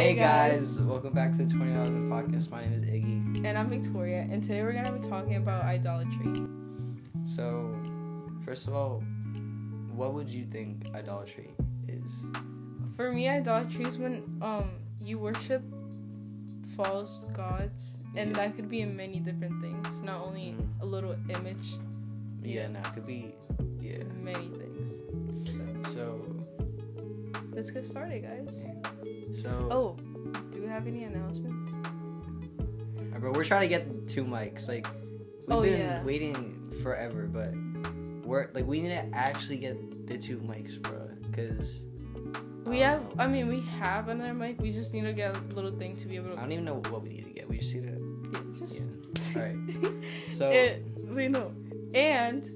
Hey guys, welcome back to the 2011 podcast. My name is Iggy. And I'm Victoria, and today we're going to be talking about idolatry. So, first of all, what would you think idolatry is? For me, idolatry is when you worship false gods, and that could be in many different things, not only a little image. Yeah, no, it could be, many things. So let's get started, guys. So, do we have any announcements? Bro, we're trying to get 2 mics. Like, we've been waiting forever, but we need to actually get the 2 mics, bro, because we have another mic. We just need to get a little thing to be able to. I don't even know what we need to get. We just need to. All right. So we know. And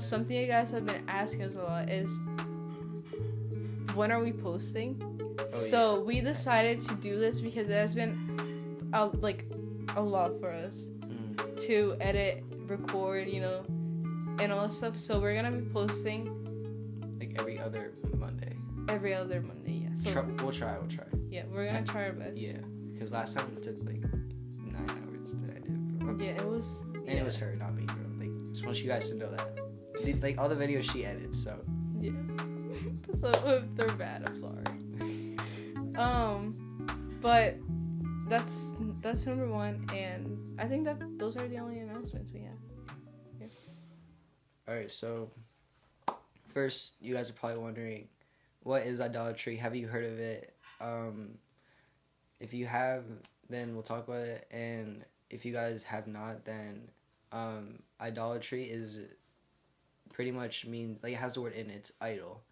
something you guys have been asking us a lot is, when are we posting? We decided to do this because it has been a lot for us to edit, record, and all that stuff. So we're gonna be posting like every other Monday. Yeah. So we'll try. Yeah, we're gonna try our best. Yeah, because last time it took like 9 hours to edit, bro. Yeah, it was. And it was her, not me, bro. Like, just want you guys to know that. Like, all the videos she edits, so. Yeah. So if they're bad, I'm sorry. But that's number 1, and I think that those are the only announcements we have. Yeah. All right, so first, you guys are probably wondering, what is idolatry? Have you heard of it? If you have, then we'll talk about it, and if you guys have not, then idolatry is pretty much means, like, it has the word in it, it's idol.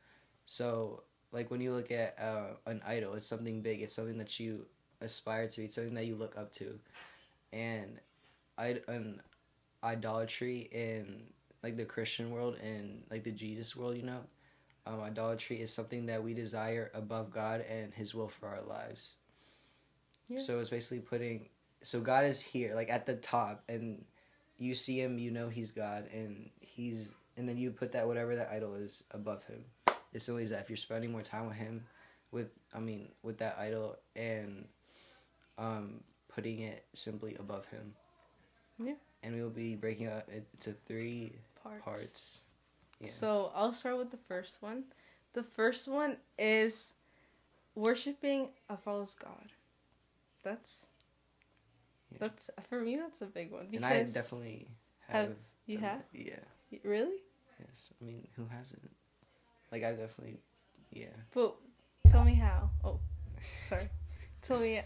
So, like, when you look at an idol, it's something big, it's something that you aspire to, it's something that you look up to. And idolatry in, like, the Christian world and, like, the Jesus world, idolatry is something that we desire above God and His will for our lives. Yeah. So it's basically so God is here, like, at the top, and you see Him, He's God, and then you put that, whatever that idol is, above Him. It's only that if you're spending more time with Him, with that idol, and putting it simply above Him. Yeah. And we will be breaking it into 3 parts. Yeah. So I'll start with the first one. The first one is worshiping a false god. That's for me. That's a big one. Because and I definitely have. You have? Yeah. Really? Yes. I mean, who hasn't? Like, I definitely, yeah. But tell me how. Oh, sorry. Tell me.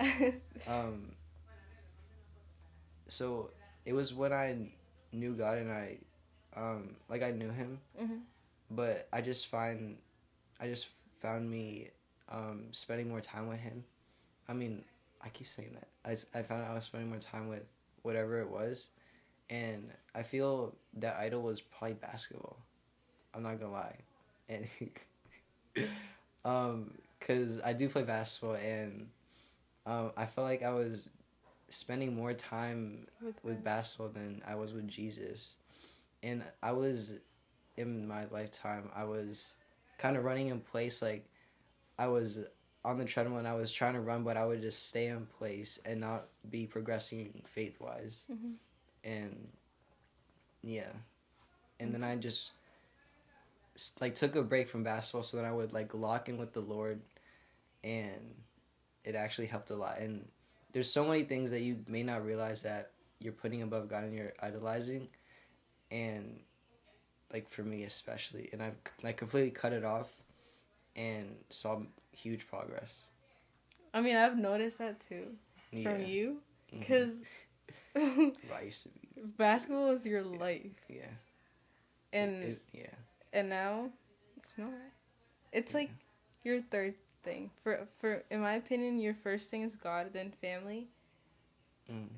So it was when I knew God and I knew Him, but I just found me spending more time with Him. I mean, I keep saying that. I found I was spending more time with whatever it was, and I feel that idol was probably basketball. I'm not gonna lie. And because I do play basketball, and I felt like I was spending more time with basketball than I was with Jesus. And I was, in my lifetime, I was kind of running in place, like I was on the treadmill and I was trying to run, but I would just stay in place and not be progressing faith-wise. And yeah, and then I just took a break from basketball, so then I would lock in with the Lord, and it actually helped a lot. And there's so many things that you may not realize that you're putting above God and you're idolizing, and for me especially, and I've completely cut it off and saw huge progress. I mean, I've noticed that too from you, because I used to be. Basketball is your life. Yeah. And And now, it's not. It's like your third thing. For in my opinion, your first thing is God, then family,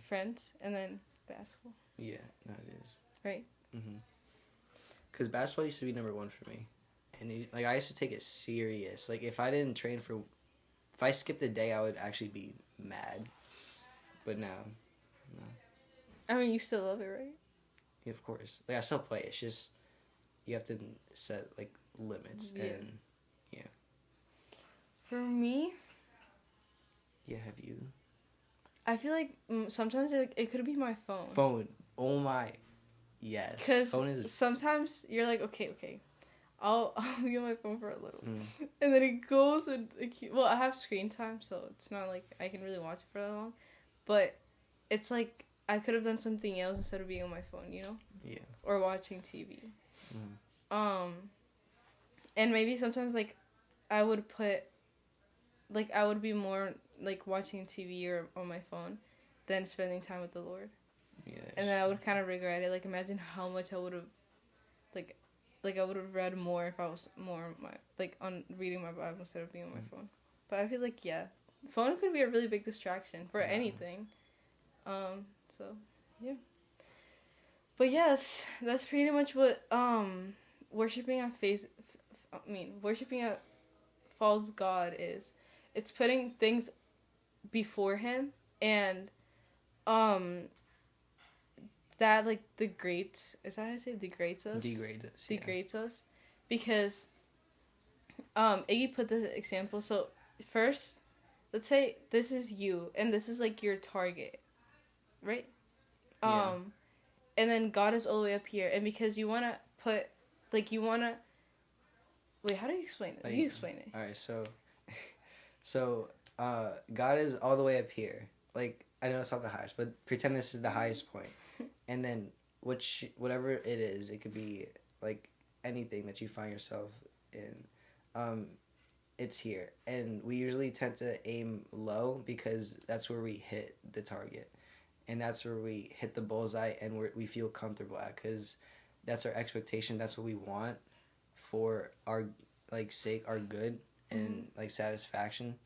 friends, and then basketball. Yeah, no, it is. Right. Because basketball used to be number 1 for me, and I used to take it serious. Like, if I didn't train if I skipped a day, I would actually be mad. But now, no. I mean, you still love it, right? Yeah, of course. I still play. It's just you have to set limits, and For me, Yeah, have you? I feel like sometimes it could be my phone. Phone. Oh my. Yes. Because sometimes you're like, okay, I'll get my phone for a little, and then it goes and I have screen time, so it's not like I can really watch it for that long, but it's like I could have done something else instead of being on my phone, you know? Yeah. Or watching TV. And maybe sometimes like I would be more like watching TV or on my phone than spending time with the Lord. Yeah. And then I would kind of regret it. Like, imagine how much I would have, like I would have read more if I was more on on reading my Bible instead of being on my phone. But I feel like, yeah, phone could be a really big distraction for anything. So, yeah. But yes, that's pretty much what, worshiping a false god is. It's putting things before him, and, that like degrades. Is that how I say degrades us? Degrades us, because Iggy put this example. So first, let's say this is you, and this is like your target, right? Yeah. And then God is all the way up here, and because you wanna put, like you wanna. Wait, how do you explain it? You explain it. All right, so God is all the way up here. Like, I know it's not the highest, but pretend this is the highest point. And then whatever it is, it could be like anything that you find yourself in. It's here. And we usually tend to aim low because that's where we hit the target. And that's where we hit the bullseye and we feel comfortable at, because that's our expectation. That's what we want for our sake, our good, and like satisfaction.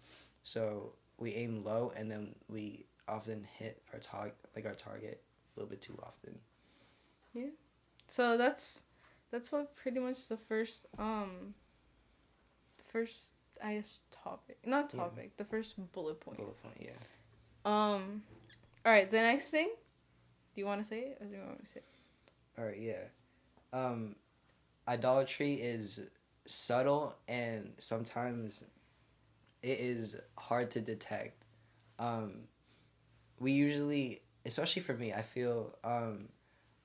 So we aim low, and then we often hit our target a little bit too often. Yeah. So that's what pretty much the first I guess the first bullet point. Yeah. All right, the next thing. Do you want to say it, or do you want me to say it? All right, yeah. Idolatry is subtle, and sometimes it is hard to detect. We usually, especially for me, I feel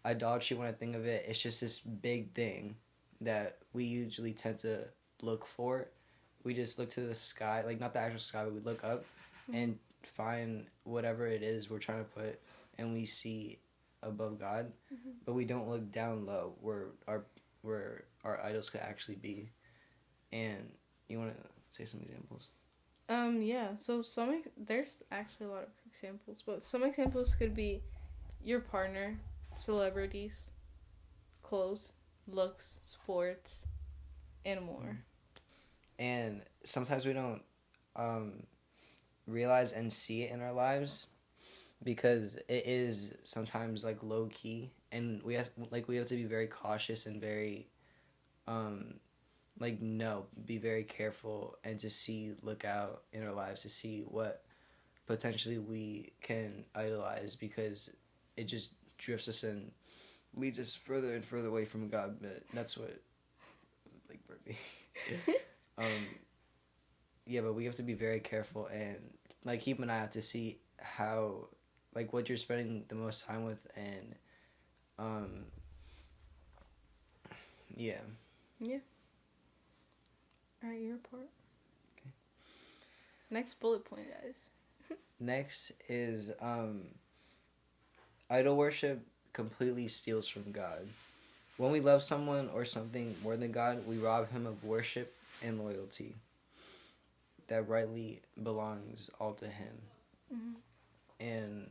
idolatry, when I think of it, it's just this big thing that we usually tend to look for. We just look to the sky, like not the actual sky, but we look up and find whatever it is we're trying to put, and we see above God, but we don't look down low where our idols could actually be. And you want to say some examples? Yeah. So there's actually a lot of examples, but some examples could be your partner, celebrities, clothes, looks, sports, and more. And sometimes we don't realize and see it in our lives, because it is sometimes like low key, and we have to be very cautious and very be very careful, and to look out in our lives to see what potentially we can idolize, because it just drifts us and leads us further and further away from God. But that's what, like, burpee. Yeah, but we have to be very careful and like keep an eye out to see how, like, what you're spending the most time with, and yeah. Alright, your part. Okay. Next bullet point, guys. Next is idol worship completely steals from God. When we love someone or something more than God, we rob him of worship and loyalty that rightly belongs all to him. And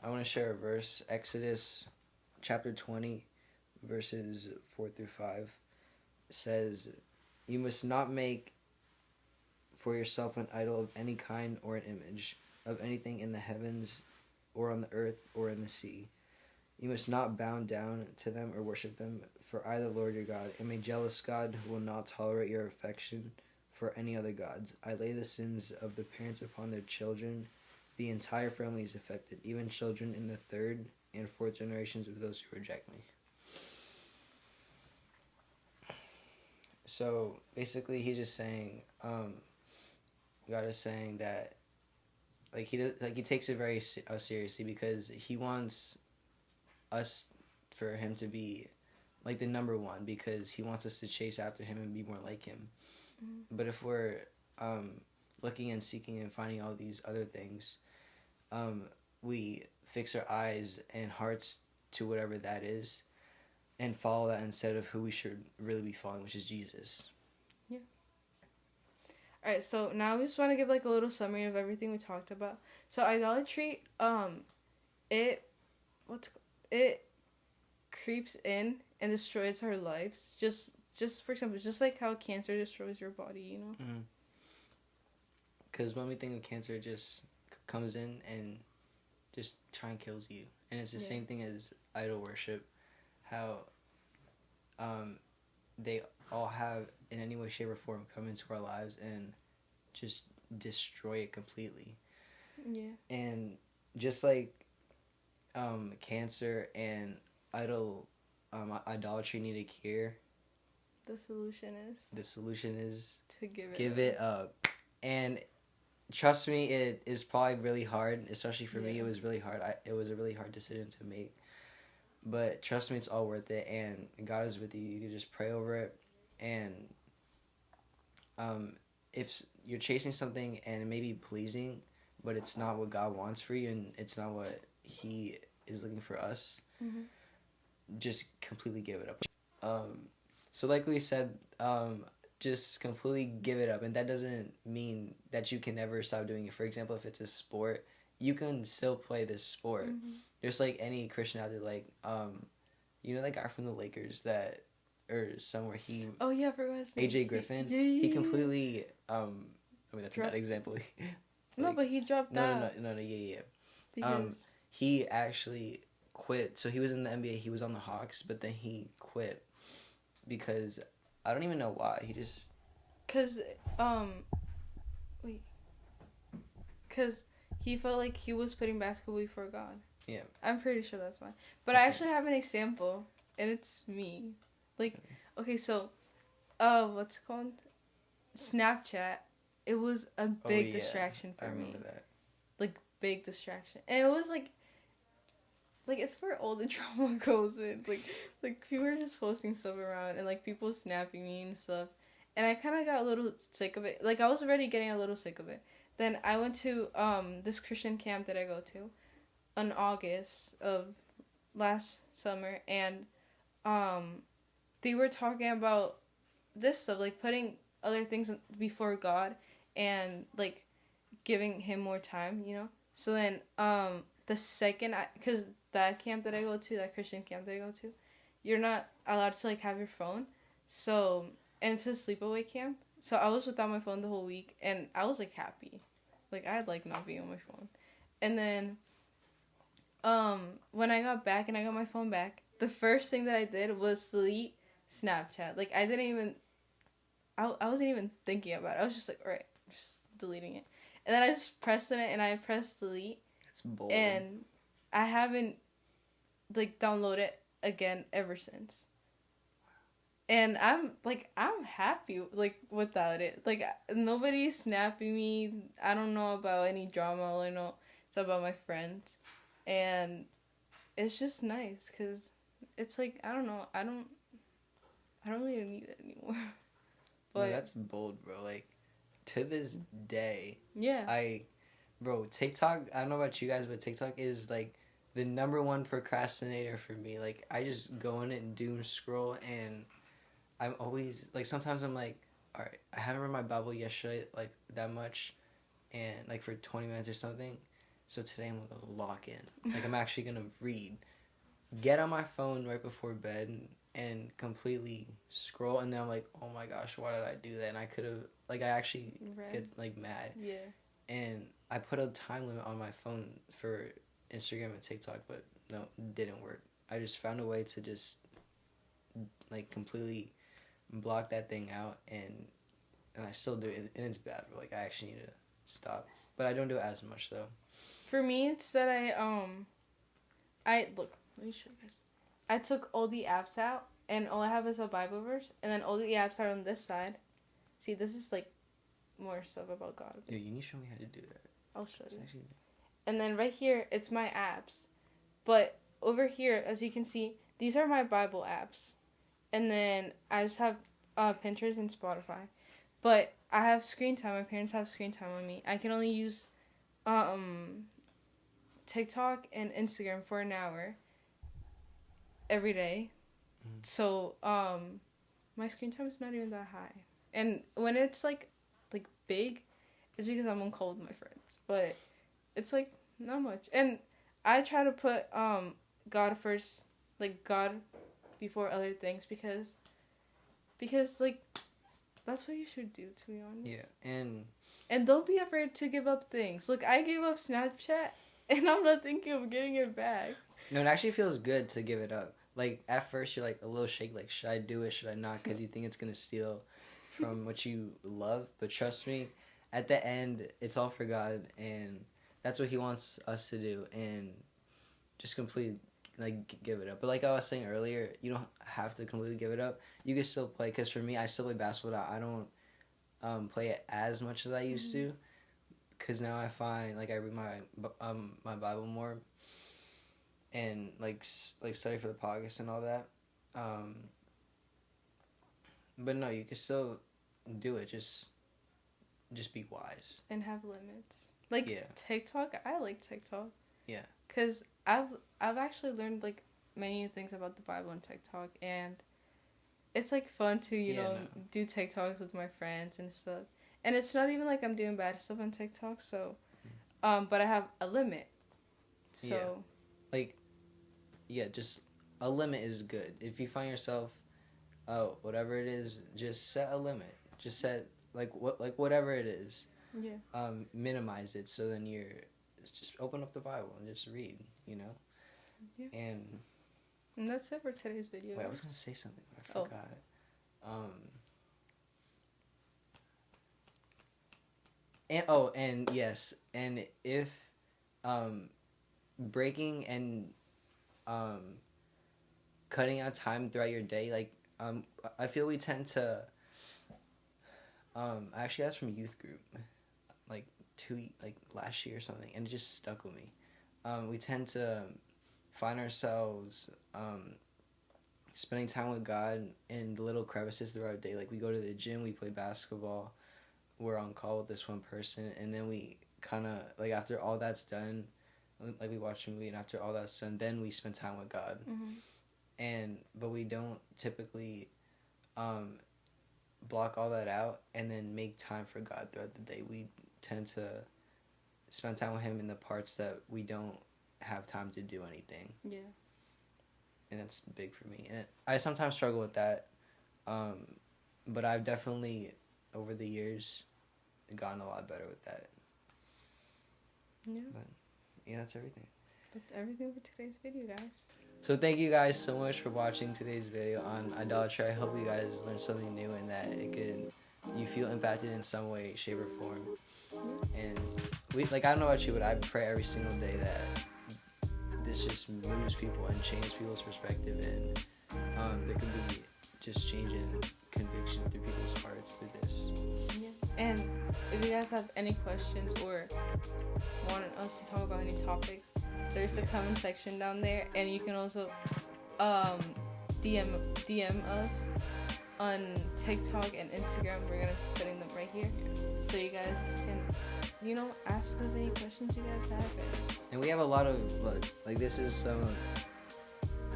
I want to share a verse. Exodus chapter 20, verses 4 through 5 says, "You must not make for yourself an idol of any kind, or an image of anything in the heavens or on the earth or in the sea. You must not bow down to them or worship them, for I, the Lord your God, am a jealous God who will not tolerate your affection for any other gods. I lay the sins of the parents upon their children. The entire family is affected, even children in the third and fourth generations of those who reject me." So basically, he's just saying, God is saying that like he takes it very seriously because he wants us for him to be like the number one because he wants us to chase after him and be more like him. Mm-hmm. But if we're looking and seeking and finding all these other things, we fix our eyes and hearts to whatever that is and follow that instead of who we should really be following, which is Jesus. Yeah. Alright, so now we just want to give like a little summary of everything we talked about. So idolatry, it creeps in and destroys our lives. Just for example, just like how cancer destroys your body, you know? Because when we think of cancer, it just comes in and just try and kills you. And it's the same thing as idol worship. How they all have, in any way, shape, or form, come into our lives and just destroy it completely. Yeah. And just like cancer and idolatry need a cure. The solution is to give it up. And trust me, it is probably really hard, especially for me. It was really hard. It was a really hard decision to make. But trust me, it's all worth it, and God is with you. You can just pray over it, and if you're chasing something and it may be pleasing, but it's not what God wants for you, and it's not what He is looking for us, just completely give it up. So like we said, just completely give it up, and that doesn't mean that you can never stop doing it. For example, if it's a sport, you can still play this sport. Just like any Christian out there, like you know that guy from the Lakers that, or somewhere he. Oh yeah, I forgot his name. AJ Griffin. He completely. I mean that's a bad example. Like, no, but he dropped out. No, yeah. Because he actually quit. So he was in the NBA. He was on the Hawks, but then he quit because I don't even know why. He just. Cause he felt like he was putting basketball before God. Yeah. I'm pretty sure that's why. But I actually have an example, and it's me. Like, okay, so, what's it called? Snapchat. It was a big distraction for me. I remember that. Like, big distraction. And it was like, it's where all the drama goes in. Like people are just posting stuff around, and, like, people snapping me and stuff. And I kind of got a little sick of it. Like, I was already getting a little sick of it. Then I went to, this Christian camp that I go to in August of last summer, and they were talking about this stuff, like putting other things before God and like giving him more time, you know. So then the second because that camp that I go to, that Christian camp that I go to, you're not allowed to like have your phone. So, and it's a sleepaway camp, so I was without my phone the whole week, and I was like happy, like I'd like not being on my phone. And then when I got back and I got my phone back, the first thing that I did was delete Snapchat. Like, I wasn't even thinking about it. I was just like, alright, just deleting it. And then I just pressed on it, and I pressed delete. That's bold. And I haven't, like, downloaded it again ever since. And I'm happy, like, without it. Like, nobody's snapping me. I don't know about any drama. All I know it's about my friends. And it's just nice, because it's like, I don't know, I don't really need it anymore. But no, that's bold, bro. Like, to this day, yeah. TikTok, I don't know about you guys, but TikTok is, like, the number one procrastinator for me. Like, I just go in it and doom scroll, and I'm always, like, sometimes I'm like, alright, I haven't read my Bible yesterday, like, that much, and, like, for 20 minutes or something. So today I'm going to lock in. Like, I'm actually going to read. Get on my phone right before bed and completely scroll. And then I'm like, oh my gosh, why did I do that? And I could have, like, I actually get, like, mad. Yeah. And I put a time limit on my phone for Instagram and TikTok, but no, it didn't work. I just found a way to just, like, completely block that thing out. And I still do it. And it's bad. But, like, I actually need to stop. But I don't do it as much, though. For me, it's that look, let me show you guys. I took all the apps out, and all I have is a Bible verse, and then all the apps are on this side. See, this is, like, more stuff about God. Yeah, you need to show me how to do that. I'll show you. And then right here, it's my apps. But over here, as you can see, these are my Bible apps. And then I just have Pinterest and Spotify. But I have screen time. My parents have screen time on me. I can only use TikTok and Instagram for an hour every day. Mm-hmm. So my screen time is not even that high. And when it's like big, it's because I'm on call with my friends. But it's like not much. And I try to put God first, like God before other things, because like that's what you should do, to be honest. Yeah, and don't be afraid to give up things. Look, I gave up Snapchat, and I'm not thinking of getting it back. No, it actually feels good to give it up. Like, at first, you're, like, a little shaky. Like, should I do it? Should I not? Because you think it's going to steal from what you love. But trust me, at the end, it's all for God. And that's what he wants us to do. And just completely, like, give it up. But like I was saying earlier, you don't have to completely give it up. You can still play. Because for me, I still play basketball. I don't play it as much as I used to. Because now I find, like, I read my Bible more. And like study for the podcast and all that, but no, you can still do it. Just be wise and have limits. Like TikTok, I like TikTok. Yeah, cause I've actually learned like many things about the Bible on TikTok, and it's like fun to do TikToks with my friends and stuff. And it's not even like I'm doing bad stuff on TikTok, so, but I have a limit. So. Yeah. Like, just a limit is good. If you find yourself, whatever it is, just set a limit. Just set whatever it is. Yeah. Minimize it, so then just open up the Bible and just read. Yeah. And that's it for today's video. Wait, I was gonna say something, but I forgot. And yes, and if breaking and cutting out time throughout your day, like I feel we tend to actually that's from youth group, like last year or something, and it just stuck with me. We tend to find ourselves spending time with God in the little crevices throughout our day. Like, we go to the gym, we play basketball, we're on call with this one person, and then we kind of, like, after all that's done, like, we watch a movie, and after all that's done, then we spend time with God. Mm-hmm. But we don't typically block all that out and then make time for God throughout the day. We tend to spend time with him in the parts that we don't have time to do anything. Yeah. And that's big for me. And I sometimes struggle with that, but I've definitely, over the years, gotten a lot better with that. Yeah. But, yeah, that's everything. That's everything for today's video, guys. So thank you guys so much for watching today's video on idolatry. I hope you guys learned something new and that you feel impacted in some way, shape, or form. And I don't know about you, but I pray every single day that this just moves people and changes people's perspective, and there can be just change in conviction through people's hearts through this. Yeah. And if you guys have any questions or want us to talk about any topics, there's a comment section down there, and you can also DM us on TikTok and Instagram. We're gonna be putting them right here, so you guys can, ask us any questions you guys have. And we have a lot of this is some.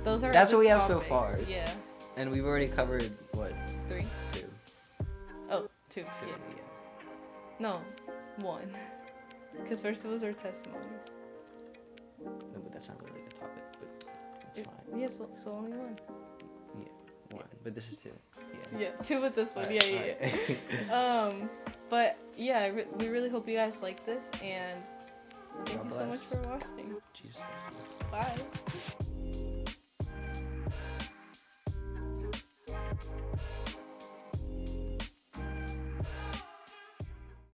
That's what we have topics. So far. Yeah. And we've already covered what? 3. 2. Oh, 2. 2. Yeah. Yeah. No, 1. Because first it was our testimonies. No, but that's not really a topic. But it's fine. Yeah, so only 1. Yeah, 1. But this is 2. Yeah, 2 with this one. Right, Yeah. But yeah, we really hope you guys like this, and thank you so much for watching. Jesus loves you. Bye.